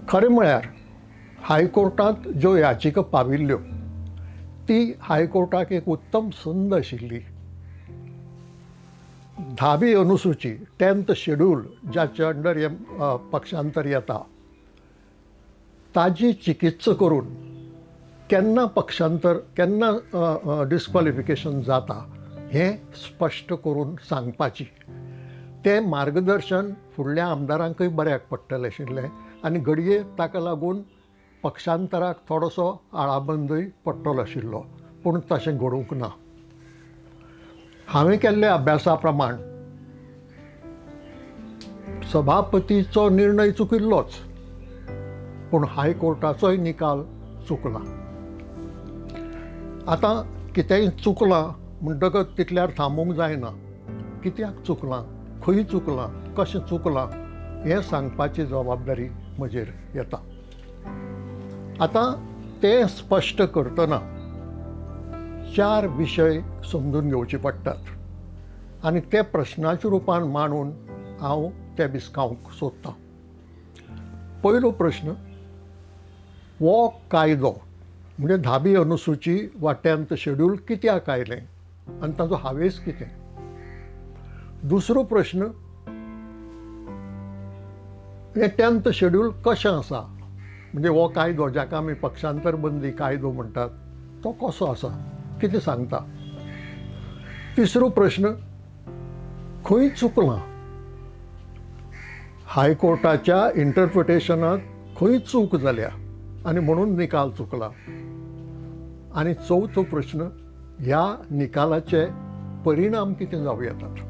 खरें म्हळ्यार हायकोर्टांत ज्यो याचिका पाविल्ल्यो ती हायकोर्टाक एक उत्तम संद आशिल्ली. 10वी अनुसूची 10th शेड्यूल जाचे अंडर हे पक्षांतर येता ताजी चिकित्सा करून केन्ना पक्षांतर केन्ना डिस्क्वॉलिफिकेशन जाता हें स्पश्ट करून सांगपाची. तें मार्गदर्शन फुडल्या आमदारांकय बऱ्याक पडटलें आशिल्लें आनी घडये ताका लागून पक्षांतराक थोडोसो आळाबंदय पडटलो आशिल्लो, पूण तशें घडूंक ना. हांवें केल्ल्या अभ्यासा प्रमाण सभापतीचो निर्णय चुकिल्लोच, पूण हायकोर्टाचोय निकाल चुकला. आतां कितेंय चुकलां म्हणटकच तितल्यार थांबूंक जायना. कित्याक चुकलां, खंय चुकलां, कशें चुकलां हें सांगपाची जबाबदारी म्हजेर येता. आतां तें स्पश्ट करतना 4 विशय समजून घेवचे पडटात आनी ते प्रश्नाच्या रुपान मांडून हांव ते विस्कावंक सोदतां. पयलो प्रश्न, हो कायदो म्हणजे 10वी अनुसूची वा 10th शेड्यूल कित्याक आयलें आनी ताचो हावेस कितें. दुसरो प्रश्न, हें 10th शेड्यूल कशें आसा, म्हणजे हो कायदो जाका आमी पक्षांतर बंदी कायदो म्हणटात तो कसो आसा, कितें सांगता. तिसरो प्रश्न, खंय चुकलां, हायकोर्टाच्या इंटरप्रिटेशनाक खंय चूक जाल्या आनी म्हणून निकाल चुकला. आनी चवथो प्रश्न, ह्या निकालाचे परिणाम कितें जावं येतात.